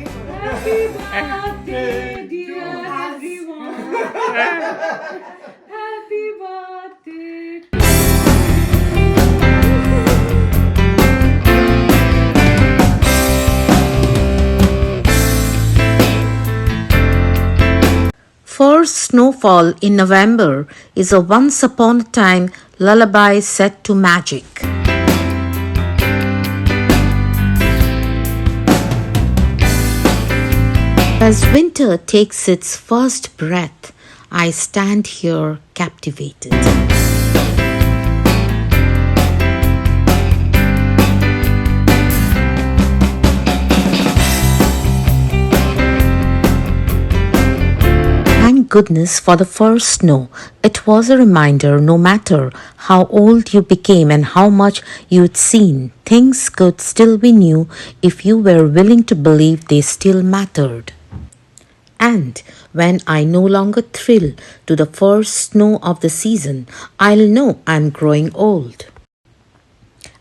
Happy birthday, dear everyone. Happy birthday. First snowfall in November is a once upon a time lullaby set to magic. As winter takes its first breath, I stand here captivated. Thank goodness for the first snow. It was a reminder no matter how old you became and how much you'd seen, things could still be new if you were willing to believe they still mattered. And when I no longer thrill to the first snow of the season, I'll know I'm growing old.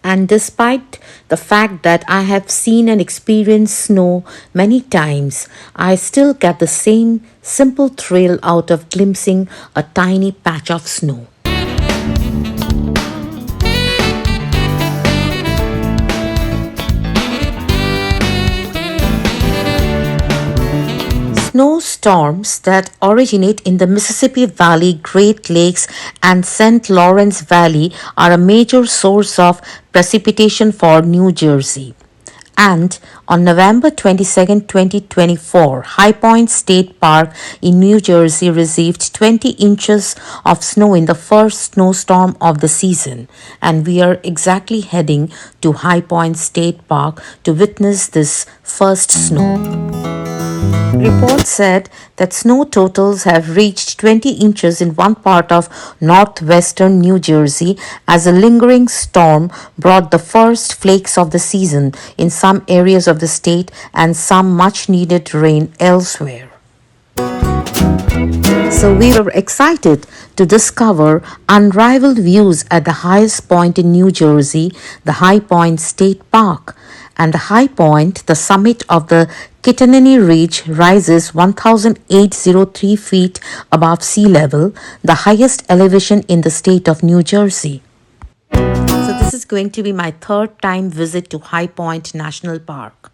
And despite the fact that I have seen and experienced snow many times, I still get the same simple thrill out of glimpsing a tiny patch of snow. Snowstorms that originate in the Mississippi Valley, Great Lakes, and St. Lawrence Valley are a major source of precipitation for New Jersey. And on November 22nd, 2024, High Point State Park in New Jersey received 20 inches of snow in the first snowstorm of the season. And we are exactly heading to High Point State Park to witness this first snow. Reports said that snow totals have reached 20 inches in one part of northwestern New Jersey as a lingering storm brought the first flakes of the season in some areas of the state and some much needed rain elsewhere. So we were excited to discover unrivaled views at the highest point in New Jersey, the High Point State Park. And the high point, the summit of the Kittatinny Ridge, rises 1,803 feet above sea level, the highest elevation in the state of New Jersey. So this is going to be my third time visit to High Point National Park.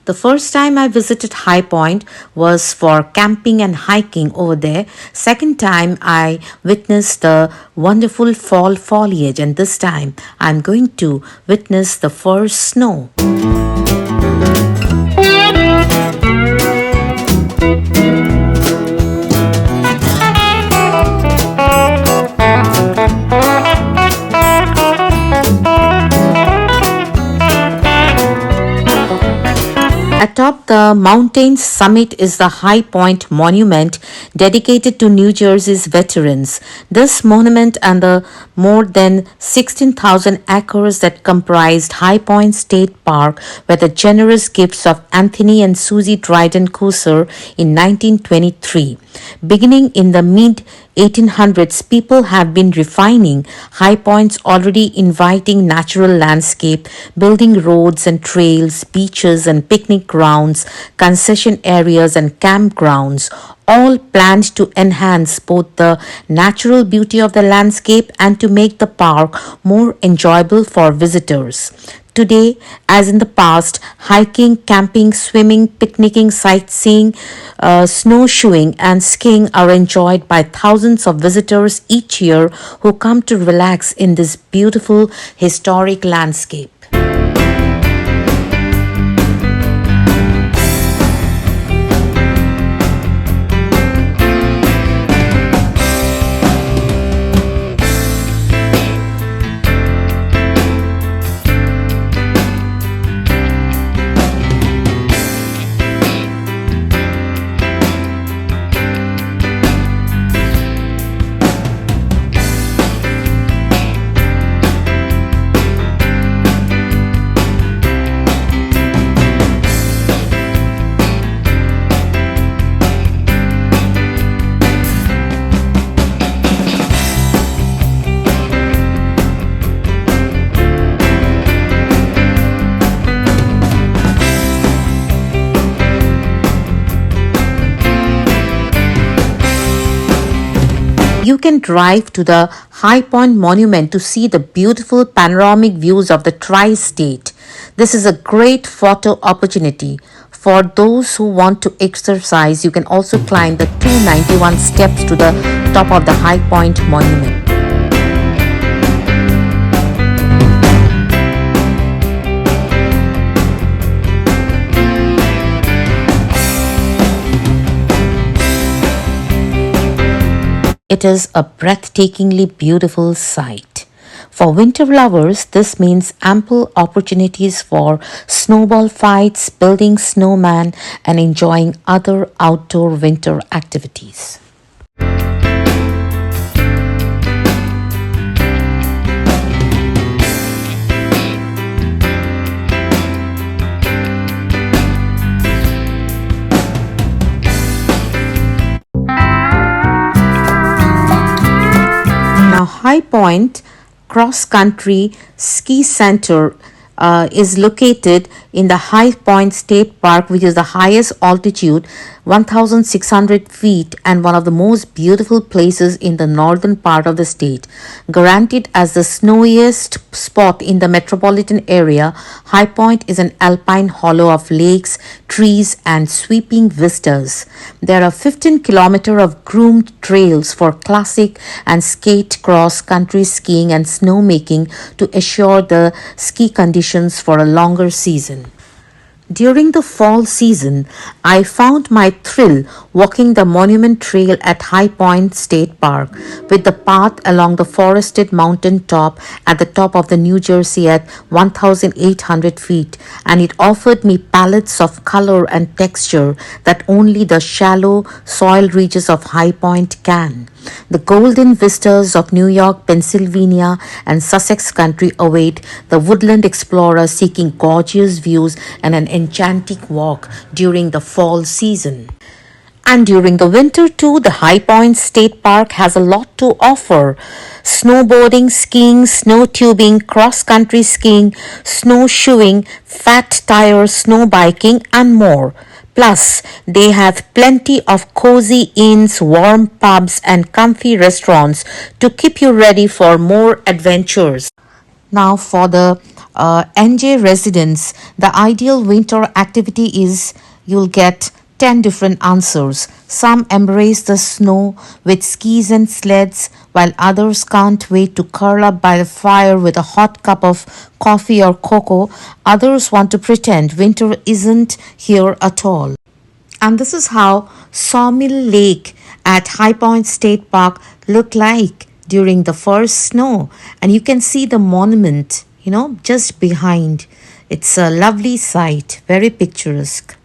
The first time I visited High Point was for camping and hiking over there. Second time I witnessed the wonderful fall foliage, and this time I'm going to witness the first snow. Atop the mountain's summit is the High Point Monument, dedicated to New Jersey's veterans. This monument and the more than 16,000 acres that comprised High Point State Park were the generous gifts of Anthony and Susie Dryden Kooser in 1923. Beginning in the mid 1800s, people have been refining High Point's already inviting natural landscape, building roads and trails, beaches and picnic grounds, concession areas and campgrounds, all planned to enhance both the natural beauty of the landscape and to make the park more enjoyable for visitors. Today, as in the past, hiking, camping, swimming, picnicking, sightseeing, snowshoeing, and skiing are enjoyed by thousands of visitors each year who come to relax in this beautiful historic landscape. You can drive to the High Point Monument to see the beautiful panoramic views of the tri-state. This is a great photo opportunity. For those who want to exercise, you can also climb the 291 steps to the top of the High Point Monument. It is a breathtakingly beautiful sight. For winter lovers, this means ample opportunities for snowball fights, building snowman, and enjoying other outdoor winter activities. Now, High Point Cross Country Ski Center is located in the High Point State Park, which is the highest altitude, 1,600 feet, and one of the most beautiful places in the northern part of the state. Granted as the snowiest spot in the metropolitan area, High Point is an alpine hollow of lakes, trees, and sweeping vistas. There are 15 kilometers of groomed trails for classic and skate cross country skiing and snowmaking to assure the ski conditions for a longer season. During the fall season, I found my thrill walking the Monument Trail at High Point State Park, with the path along the forested mountain top at the top of the New Jersey at 1,800 feet, and it offered me palettes of color and texture that only the shallow soil ridges of High Point can. The golden vistas of New York, Pennsylvania, and Sussex country await the woodland explorer seeking gorgeous views and an enchanting walk during the fall season. And during the winter too, the High Point State Park has a lot to offer. Snowboarding, skiing, snow tubing, cross-country skiing, snowshoeing, fat tire snow biking, and more. Plus, they have plenty of cozy inns, warm pubs, and comfy restaurants to keep you ready for more adventures. Now, for the NJ residents, the ideal winter activity is you'll get 10 different answers. Some embrace the snow with skis and sleds, while others can't wait to curl up by the fire with a hot cup of coffee or cocoa. Others want to pretend winter isn't here at all. And this is how Sawmill Lake at High Point State Park looked like during the first snow. And you can see the monument, just behind. It's a lovely sight, very picturesque.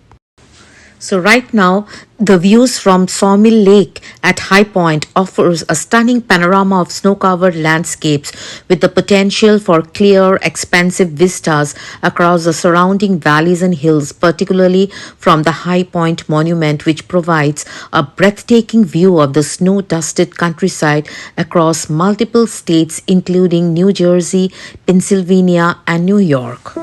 So right now, the views from Sawmill Lake at High Point offers a stunning panorama of snow-covered landscapes with the potential for clear, expansive vistas across the surrounding valleys and hills, particularly from the High Point Monument, which provides a breathtaking view of the snow-dusted countryside across multiple states, including New Jersey, Pennsylvania, and New York.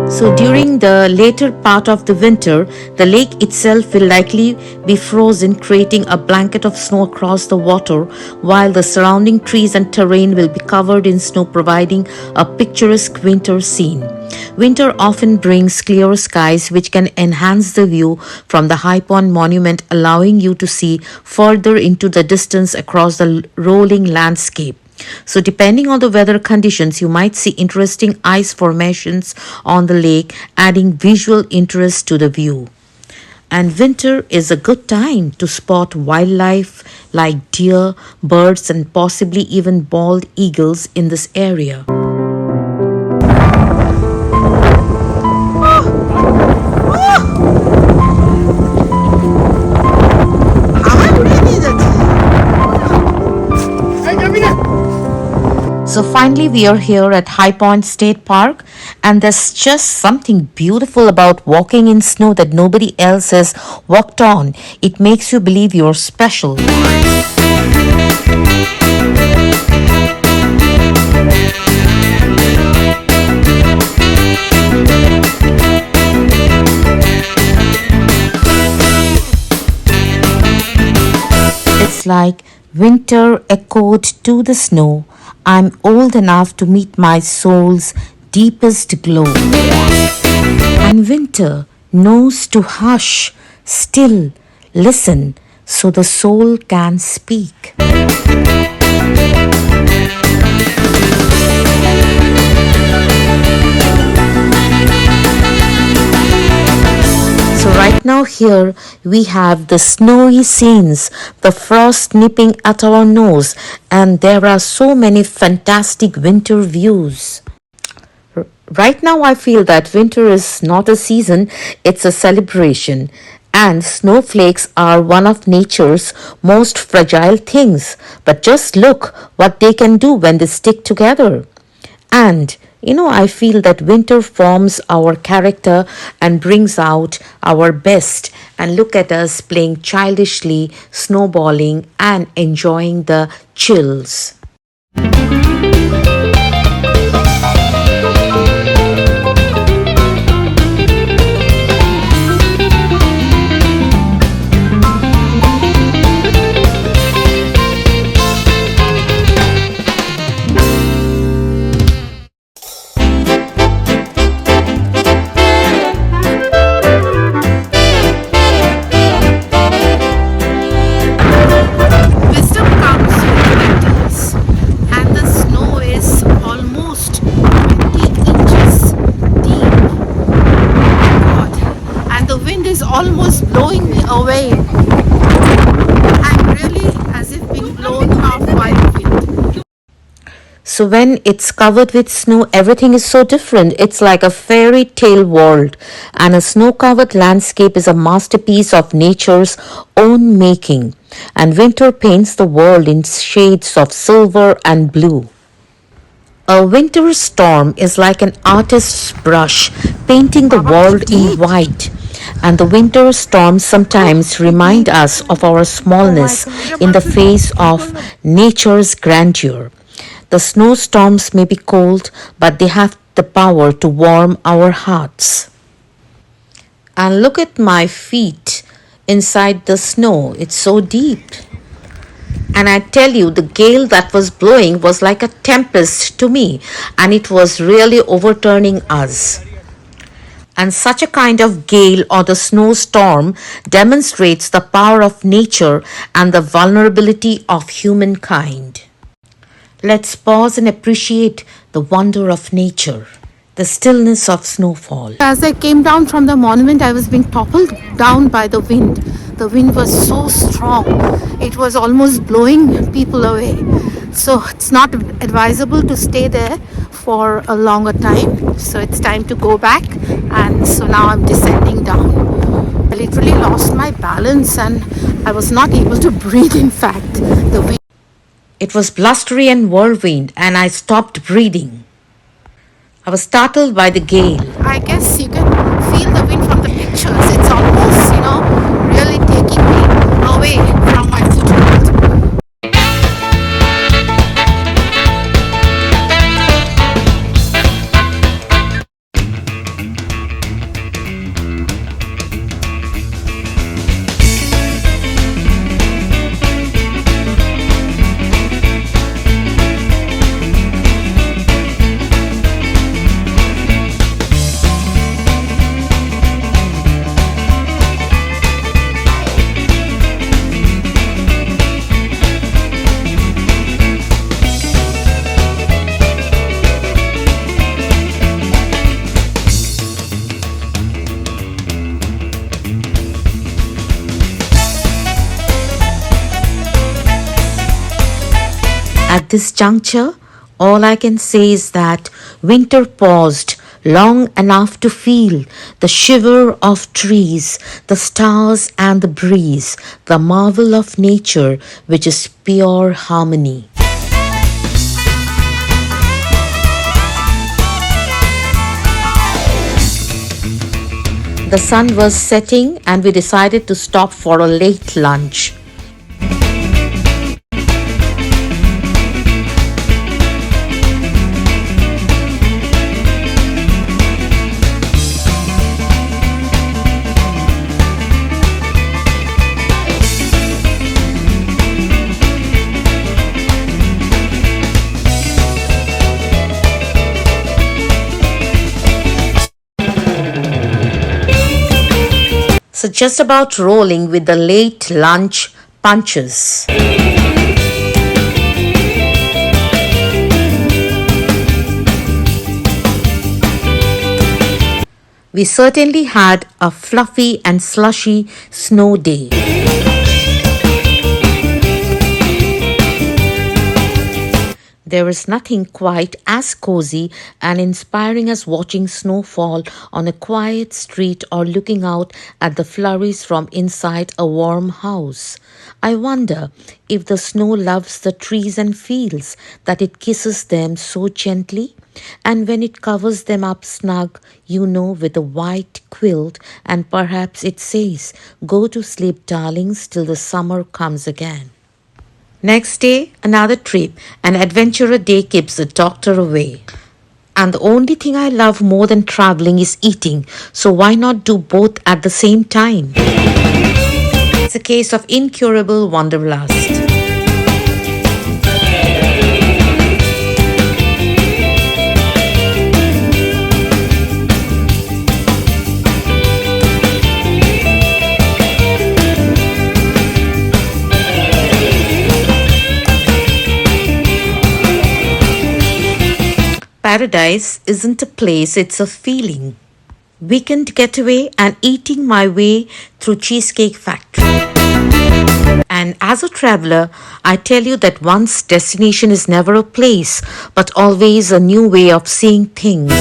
So during the later part of the winter, the lake itself will likely be frozen, creating a blanket of snow across the water, while the surrounding trees and terrain will be covered in snow, providing a picturesque winter scene. Winter often brings clear skies, which can enhance the view from the High Point Monument, allowing you to see further into the distance across the rolling landscape. So depending on the weather conditions, you might see interesting ice formations on the lake, adding visual interest to the view. And winter is a good time to spot wildlife like deer, birds, and possibly even bald eagles in this area. So finally, we are here at High Point State Park, and there's just something beautiful about walking in snow that nobody else has walked on. It makes you believe you're special. It's like Winter echoed to the snow. I'm old enough to meet my soul's deepest glow. And winter knows to hush, still, listen, so the soul can speak. So, right now, here we have the snowy scenes, the frost nipping at our nose, and there are so many fantastic winter views. Right now, I feel that winter is not a season, it's a celebration. And snowflakes are one of nature's most fragile things. But just look what they can do when they stick together. And I feel that winter forms our character and brings out our best. And look at us playing childishly, snowballing, and enjoying the chills. Wisdom comes with winters, and the snow is almost 20 inches deep. God. And the wind is almost blowing me away. I'm really as if being blown half by the wind. So when it's covered with snow, everything is so different. It's like a fairy tale world. And a snow covered landscape is a masterpiece of nature's own making. And winter paints the world in shades of silver and blue. A winter storm is like an artist's brush painting the world in white. And the winter storms sometimes remind us of our smallness in the face of nature's grandeur. The snowstorms may be cold, but they have the power to warm our hearts. And look at my feet inside the snow. It's so deep. And I tell you, the gale that was blowing was like a tempest to me, and it was really overturning us. And such a kind of gale or the snowstorm demonstrates the power of nature and the vulnerability of humankind. Let's pause and appreciate the wonder of nature, the stillness of snowfall. As I came down from the monument, I was being toppled down by the wind. The wind was so strong, it was almost blowing people away. So it's not advisable to stay there for a longer time. So it's time to go back, and so now I'm descending down. I literally lost my balance and I was not able to breathe, in fact. The wind. It was blustery and whirlwind, and I stopped breathing. I was startled by the gale. I guess you can feel the wind from the pictures. It's almost, really taking me away from my foothold. At this juncture, all I can say is that winter paused long enough to feel the shiver of trees, the stars and the breeze, the marvel of nature, which is pure harmony. The sun was setting and we decided to stop for a late lunch. So just about rolling with the late lunch punches. We certainly had a fluffy and slushy snow day. There is nothing quite as cozy and inspiring as watching snow fall on a quiet street or looking out at the flurries from inside a warm house. I wonder if the snow loves the trees and fields, that it kisses them so gently. And when it covers them up snug, with a white quilt, and perhaps it says, "Go to sleep, darlings, till the summer comes again." Next day, another trip. An adventurer day keeps the doctor away. And the only thing I love more than traveling is eating, so why not do both at the same time? It's a case of incurable wanderlust. Paradise isn't a place, it's a feeling. Weekend getaway and eating my way through Cheesecake Factory. And as a traveler, I tell you that one's destination is never a place, but always a new way of seeing things.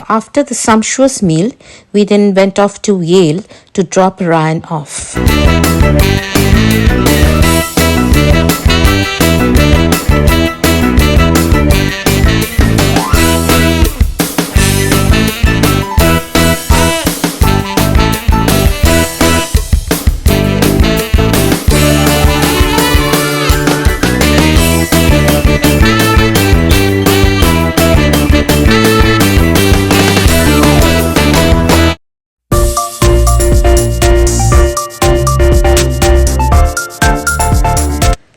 After the sumptuous meal, we then went off to Yale to drop Ryan off.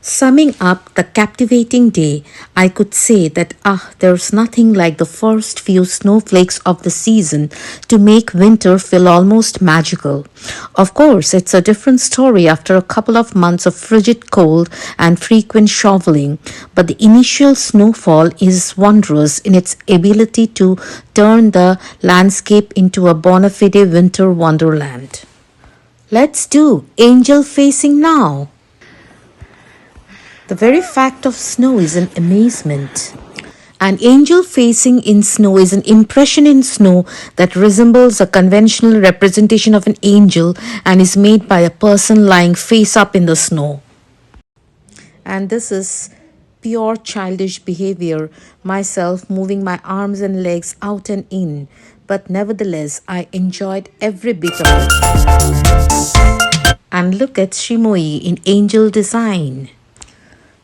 Summing up the captivating day, I could say that there's nothing like the first few snowflakes of the season to make winter feel almost magical. Of course, it's a different story after a couple of months of frigid cold and frequent shoveling, but the initial snowfall is wondrous in its ability to turn the landscape into a bona fide winter wonderland. Let's do angel facing now. The very fact of snow is an amazement. An angel facing in snow is an impression in snow that resembles a conventional representation of an angel and is made by a person lying face up in the snow. And this is pure childish behavior, myself moving my arms and legs out and in. But nevertheless, I enjoyed every bit of it. And look at Shimoi in angel design.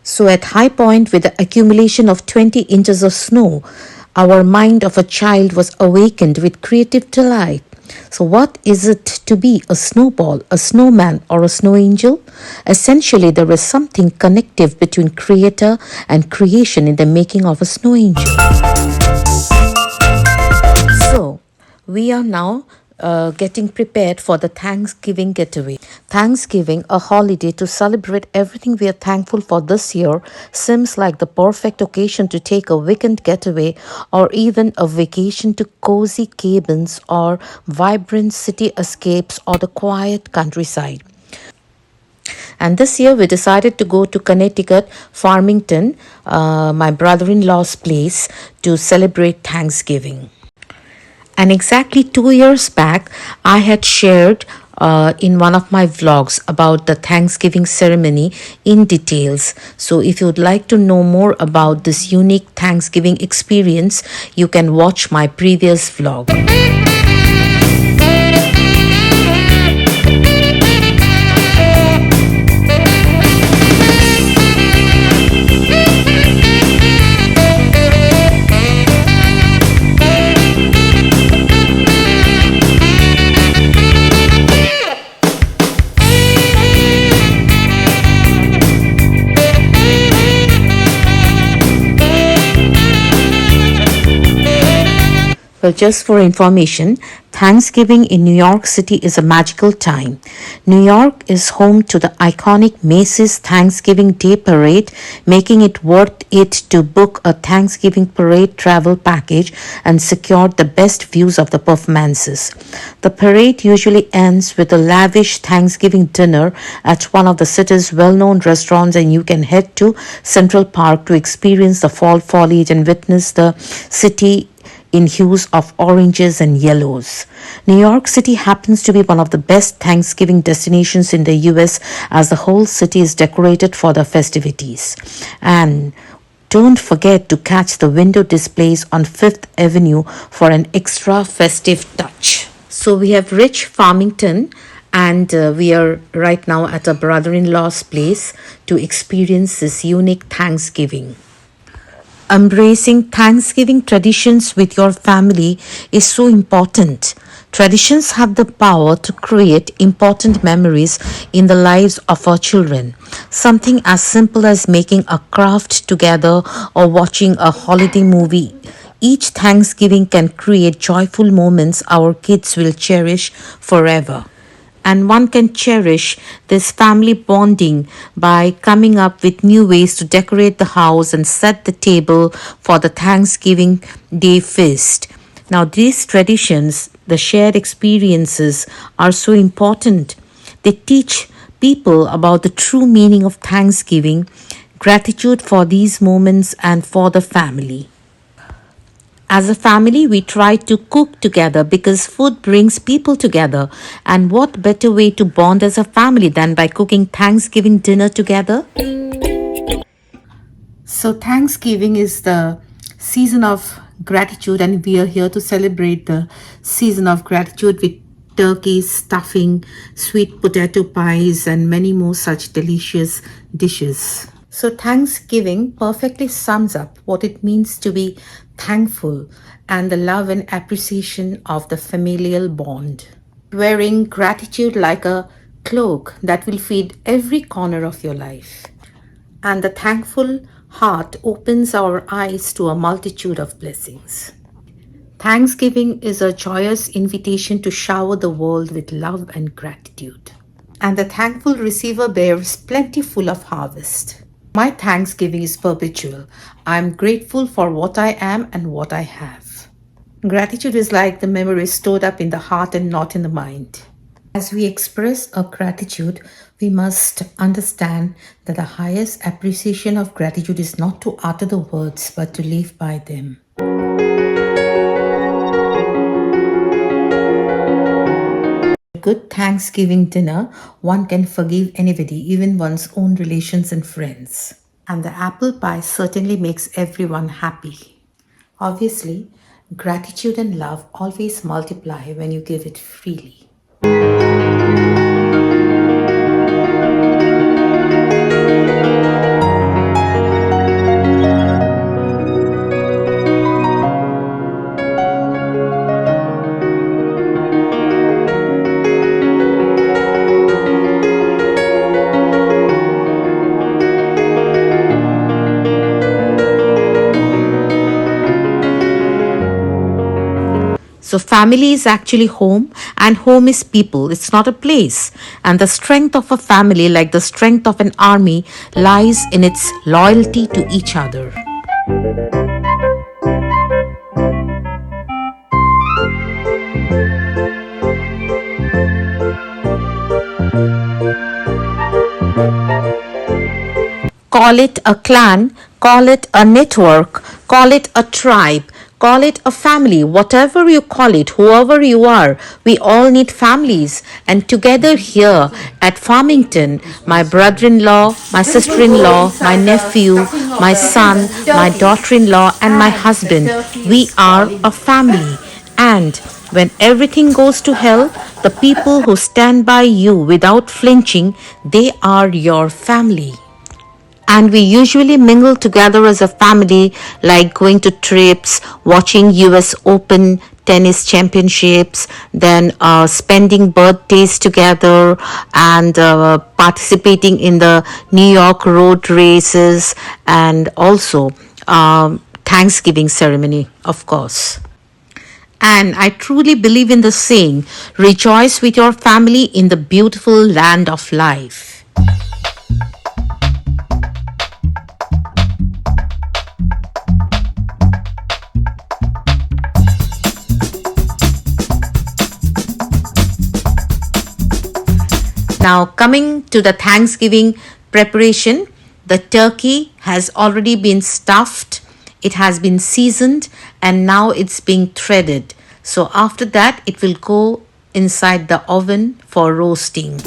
So at High Point, with the accumulation of 20 inches of snow, our mind of a child was awakened with creative delight. So what is it to be a snowball, a snowman, or a snow angel? Essentially, there is something connective between creator and creation in the making of a snow angel. So we are now getting prepared for the Thanksgiving getaway. Thanksgiving, a holiday to celebrate everything we are thankful for this year, seems like the perfect occasion to take a weekend getaway or even a vacation to cozy cabins or vibrant city escapes or the quiet countryside. And this year we decided to go to Connecticut, Farmington, my brother-in-law's place, to celebrate Thanksgiving. And exactly 2 years back, I had shared in one of my vlogs about the Thanksgiving ceremony in details. So if you would like to know more about this unique Thanksgiving experience, you can watch my previous vlog. Well, just for information, Thanksgiving in New York City is a magical time. New York is home to the iconic Macy's Thanksgiving Day Parade, making it worth it to book a Thanksgiving parade travel package and secure the best views of the performances. The parade usually ends with a lavish Thanksgiving dinner at one of the city's well-known restaurants, and you can head to Central Park to experience the fall foliage and witness the city in hues of oranges and yellows. New York City happens to be one of the best Thanksgiving destinations in the US, as the whole city is decorated for the festivities. And don't forget to catch the window displays on Fifth Avenue for an extra festive touch. So we have Rich Farmington, and we are right now at a brother-in-law's place to experience this unique Thanksgiving. Embracing Thanksgiving traditions with your family is so important. Traditions have the power to create important memories in the lives of our children. Something as simple as making a craft together or watching a holiday movie. Each Thanksgiving can create joyful moments our kids will cherish forever. And one can cherish this family bonding by coming up with new ways to decorate the house and set the table for the Thanksgiving Day feast. Now, these traditions, the shared experiences, are so important. They teach people about the true meaning of Thanksgiving, gratitude for these moments, and for the family. As a family, we try to cook together because food brings people together. And what better way to bond as a family than by cooking Thanksgiving dinner together? So, Thanksgiving is the season of gratitude, and we are here to celebrate the season of gratitude with turkey, stuffing, sweet potato pies, and many more such delicious dishes. So, Thanksgiving perfectly sums up what it means to be thankful and the love and appreciation of the familial bond. Wearing gratitude like a cloak that will feed every corner of your life. And the thankful heart opens our eyes to a multitude of blessings. Thanksgiving is a joyous invitation to shower the world with love and gratitude. And the thankful receiver bears plenty full of harvest. My Thanksgiving is perpetual. I am grateful for what I am and what I have. Gratitude is like the memory stored up in the heart and not in the mind. As we express our gratitude, we must understand that the highest appreciation of gratitude is not to utter the words but to live by them. Good Thanksgiving dinner, one can forgive anybody, even one's own relations and friends. And the apple pie certainly makes everyone happy. Obviously, gratitude and love always multiply when you give it freely. So, family is actually home, and home is people. It's not a place. And the strength of a family, like the strength of an army, lies in its loyalty to each other. Call it a clan, call it a network, call it a tribe, call it a family, whatever you call it, whoever you are, we all need families. And together here at Farmington, my brother-in-law, my sister-in-law, my nephew, my son, my daughter-in-law, and my husband, we are a family. And when everything goes to hell, the people who stand by you without flinching, they are your family. And we usually mingle together as a family, like going to trips, watching US Open tennis championships, then spending birthdays together, and participating in the New York road races, and also Thanksgiving ceremony, of course. And I truly believe in the saying, rejoice with your family in the beautiful land of life. Now, coming to the Thanksgiving preparation, the turkey has already been stuffed, it has been seasoned, and now it's being threaded. So, after that, it will go inside the oven for roasting.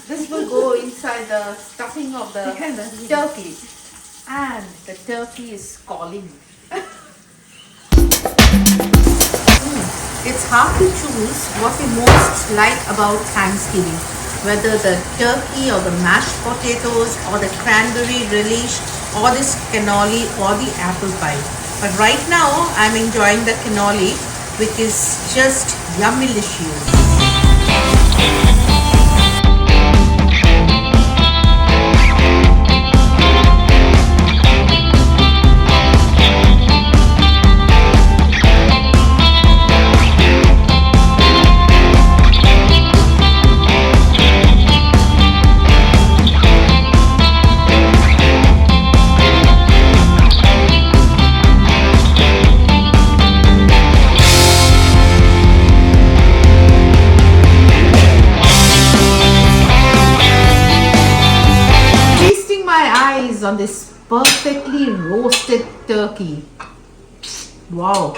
This will go inside the stuffing of the turkey. And the turkey is calling. It's hard to choose what we most like about Thanksgiving, whether the turkey or the mashed potatoes or the cranberry relish or this cannoli or the apple pie. But right now I'm enjoying the cannoli, which is just yummylicious. On this perfectly roasted turkey. Wow.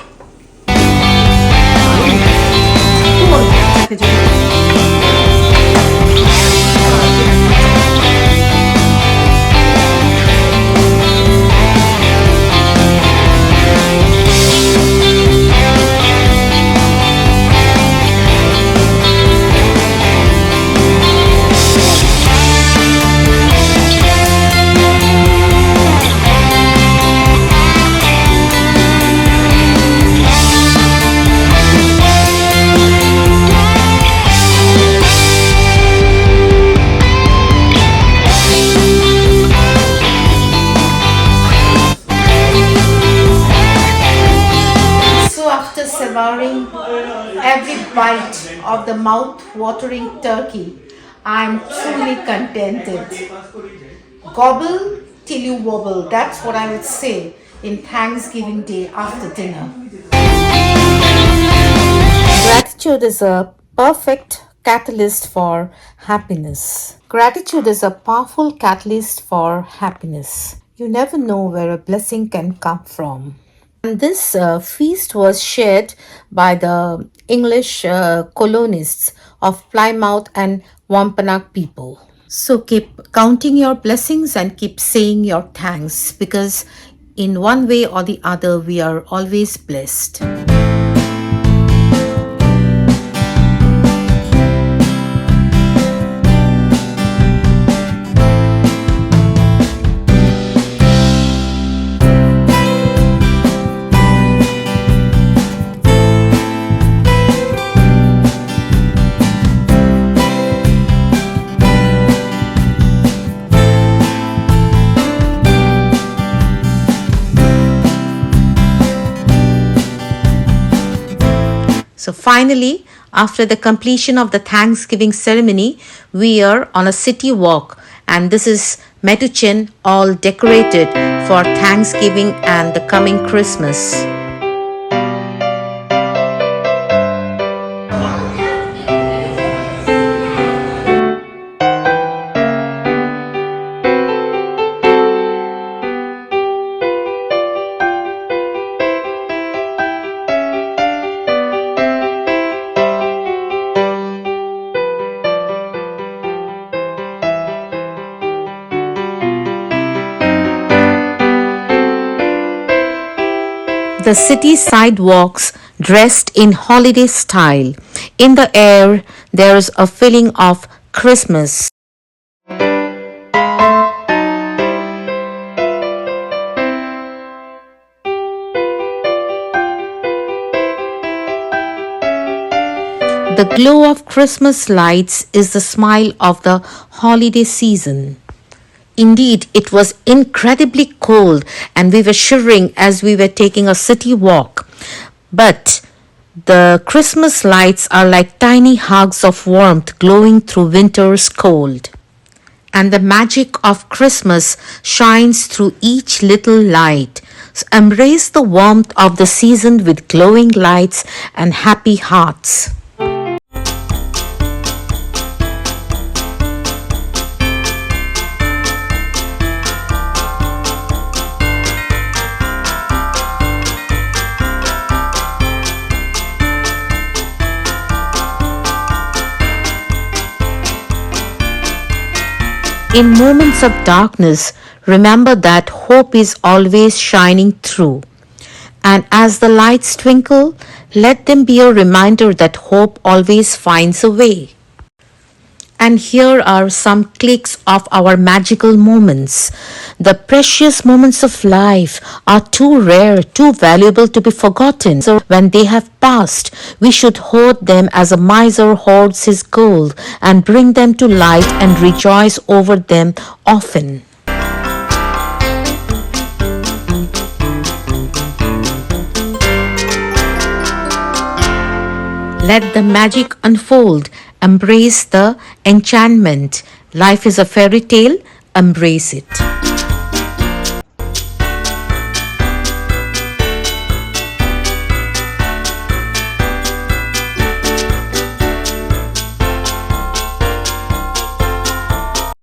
Devouring every bite of the mouth-watering turkey, I'm truly contented. Gobble till you wobble, that's what I would say in Thanksgiving Day after dinner. Gratitude is a perfect catalyst for happiness. Gratitude is a powerful catalyst for happiness. You never know where a blessing can come from. And this feast was shared by the English colonists of Plymouth and Wampanoag people. So keep counting your blessings and keep saying your thanks, because in one way or the other we are always blessed. So finally, After the completion of the Thanksgiving ceremony, we are on a city walk, and this is Metuchen, all decorated for Thanksgiving and the coming Christmas. The city sidewalks dressed in holiday style. In the air, there's a feeling of Christmas. The glow of Christmas lights is the smile of the holiday season. Indeed, it was incredibly cold and we were shivering as we were taking a city walk. But the Christmas lights are like tiny hugs of warmth glowing through winter's cold. And the magic of Christmas shines through each little light. So embrace the warmth of the season with glowing lights and happy hearts. In moments of darkness, remember that hope is always shining through. And as the lights twinkle, let them be a reminder that hope always finds a way. And here are some cliques of our magical moments. The precious moments of life are too rare, too valuable to be forgotten. So when they have passed, we should hoard them as a miser hoards his gold and bring them to light and rejoice over them often. Let the magic unfold. Embrace the enchantment. Life is a fairy tale. Embrace it.